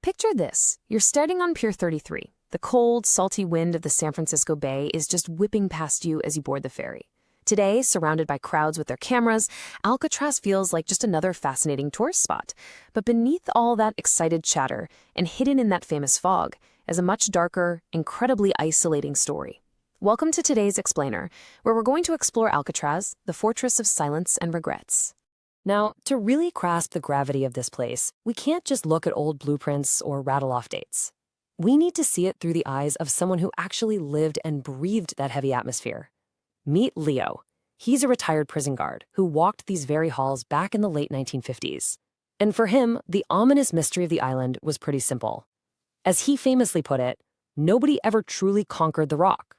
Picture this. You're starting on Pier 33. The cold, salty wind of the San Francisco Bay is just whipping past you as you board the ferry. Today, surrounded by crowds with their cameras, Alcatraz feels like just another fascinating tourist spot. But beneath all that excited chatter, and hidden in that famous fog, is a much darker, incredibly isolating story. Welcome to today's Explainer, where we're going to explore Alcatraz, the fortress of silence and regrets. Now, to really grasp the gravity of this place, we can't just look at old blueprints or rattle off dates. We need to see it through the eyes of someone who actually lived and breathed that heavy atmosphere. Meet Leo. He's a retired prison guard who walked these very halls back in the late 1950s. And for him, the ominous mystery of the island was pretty simple. As he famously put it, nobody ever truly conquered the rock.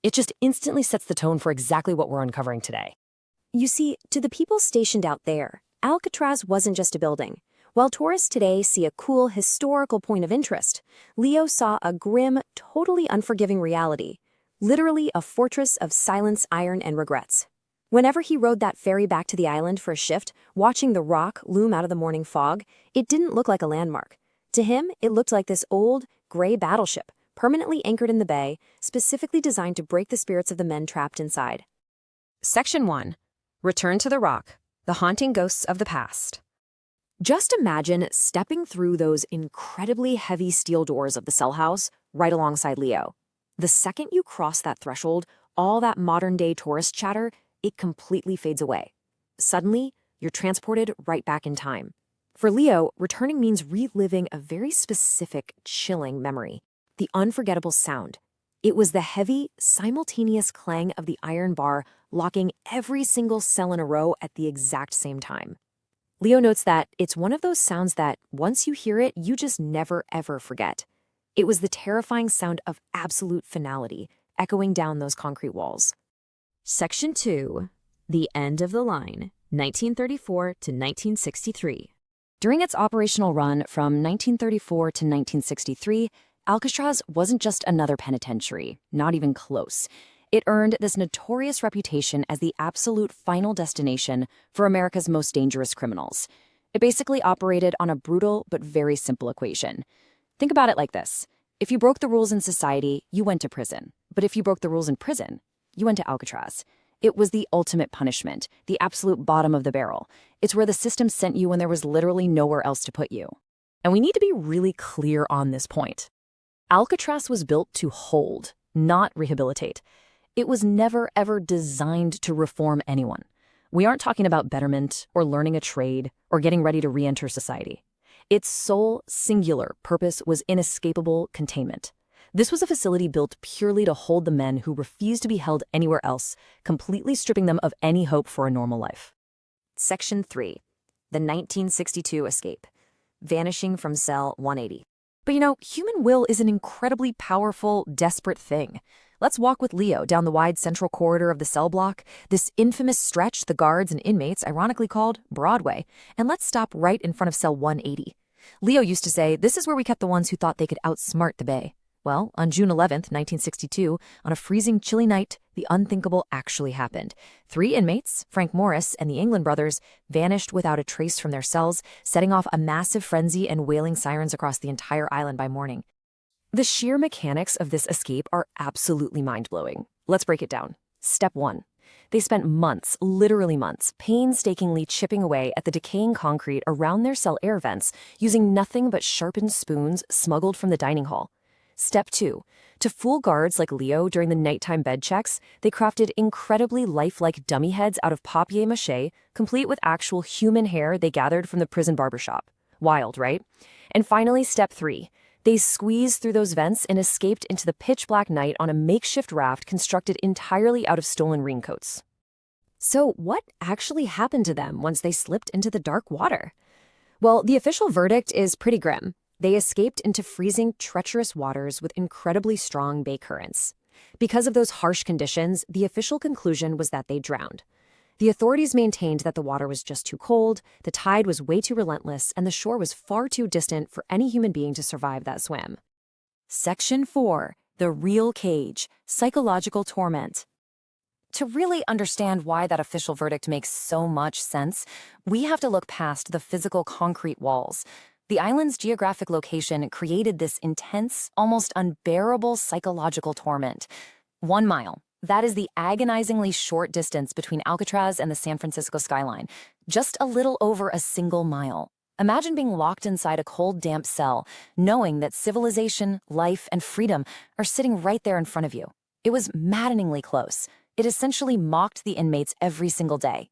It just instantly sets the tone for exactly what we're uncovering today. You see, to the people stationed out there, Alcatraz wasn't just a building. While tourists today see a cool historical point of interest, Leo saw a grim, totally unforgiving reality. Literally a fortress of silence, iron, and regrets. Whenever he rode that ferry back to the island for a shift, watching the rock loom out of the morning fog, it didn't look like a landmark. To him, it looked like this old, gray battleship, permanently anchored in the bay, specifically designed to break the spirits of the men trapped inside. Section 1. Return to the Rock, the haunting ghosts of the past. Just imagine stepping through those incredibly heavy steel doors of the cell house right alongside Leo. The second you cross that threshold, all that modern-day tourist chatter, it completely fades away. Suddenly, you're transported right back in time. For Leo, returning means reliving a very specific, chilling memory, the unforgettable sound. It was the heavy, simultaneous clang of the iron bar locking every single cell in a row at the exact same time. Leo notes that it's one of those sounds that, once you hear it, you just never ever forget. It was the terrifying sound of absolute finality, echoing down those concrete walls. Section 2. The End of the Line, 1934 to 1963. During its operational run from 1934 to 1963, Alcatraz wasn't just another penitentiary, not even close. It earned this notorious reputation as the absolute final destination for America's most dangerous criminals. It basically operated on a brutal but very simple equation. Think about it like this. If you broke the rules in society, you went to prison. But if you broke the rules in prison, you went to Alcatraz. It was the ultimate punishment, the absolute bottom of the barrel. It's where the system sent you when there was literally nowhere else to put you. And we need to be really clear on this point. Alcatraz was built to hold, not rehabilitate. It was never ever designed to reform anyone. We aren't talking about betterment or learning a trade or getting ready to re-enter society. Its sole, singular purpose was inescapable containment. This was a facility built purely to hold the men who refused to be held anywhere else, completely stripping them of any hope for a normal life. Section 3. The 1962 Escape. Vanishing from Cell 180. But human will is an incredibly powerful, desperate thing. Let's walk with Leo down the wide central corridor of the cell block, this infamous stretch the guards and inmates ironically called Broadway, and let's stop right in front of cell 180. Leo used to say, this is where we kept the ones who thought they could outsmart the Bay. Well, on June 11th, 1962, on a freezing, chilly night, the unthinkable actually happened. 3 inmates, Frank Morris and the Anglin brothers, vanished without a trace from their cells, setting off a massive frenzy and wailing sirens across the entire island by morning. The sheer mechanics of this escape are absolutely mind-blowing. Let's break it down. Step 1. They spent months, literally months, painstakingly chipping away at the decaying concrete around their cell air vents, using nothing but sharpened spoons smuggled from the dining hall. Step 2. To fool guards like Leo during the nighttime bed checks, they crafted incredibly lifelike dummy heads out of papier-mâché, complete with actual human hair they gathered from the prison barbershop. Wild, right? And finally, step 3. They squeezed through those vents and escaped into the pitch-black night on a makeshift raft constructed entirely out of stolen raincoats. So what actually happened to them once they slipped into the dark water? Well, the official verdict is pretty grim. They escaped into freezing, treacherous waters with incredibly strong bay currents. Because of those harsh conditions, the official conclusion was that they drowned. The authorities maintained that the water was just too cold, the tide was way too relentless, and the shore was far too distant for any human being to survive that swim. Section 4. The Real Cage, Psychological Torment. To really understand why that official verdict makes so much sense, we have to look past the physical concrete walls. The island's geographic location created this intense, almost unbearable psychological torment. 1 mile. That is the agonizingly short distance between Alcatraz and the San Francisco skyline. Just a little over a single mile. Imagine being locked inside a cold, damp cell, knowing that civilization, life, and freedom are sitting right there in front of you. It was maddeningly close. It essentially mocked the inmates every single day.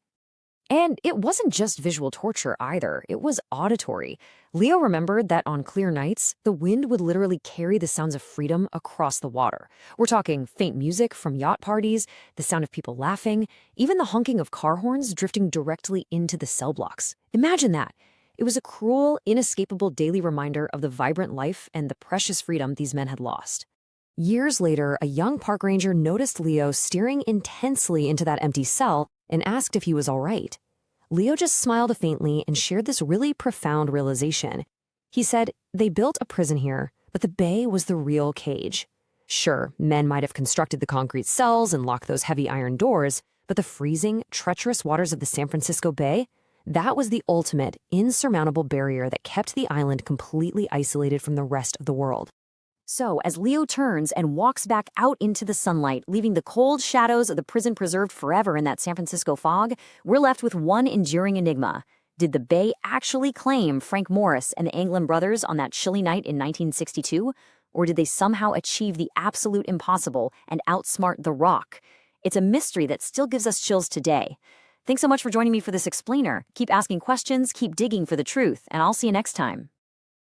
And it wasn't just visual torture either, it was auditory. Leo remembered that on clear nights, the wind would literally carry the sounds of freedom across the water. We're talking faint music from yacht parties, the sound of people laughing, even the honking of car horns drifting directly into the cell blocks. Imagine that. It was a cruel, inescapable daily reminder of the vibrant life and the precious freedom these men had lost. Years later, a young park ranger noticed Leo staring intensely into that empty cell and asked if he was all right. Leo just smiled faintly and shared this really profound realization. He said, "They built a prison here, but the bay was the real cage. Sure, men might have constructed the concrete cells and locked those heavy iron doors, but the freezing, treacherous waters of the San Francisco Bay, that was the ultimate, insurmountable barrier that kept the island completely isolated from the rest of the world." So, as Leo turns and walks back out into the sunlight, leaving the cold shadows of the prison preserved forever in that San Francisco fog, we're left with one enduring enigma. Did the Bay actually claim Frank Morris and the Anglin brothers on that chilly night in 1962? Or did they somehow achieve the absolute impossible and outsmart the Rock? It's a mystery that still gives us chills today. Thanks so much for joining me for this explainer. Keep asking questions, keep digging for the truth, and I'll see you next time.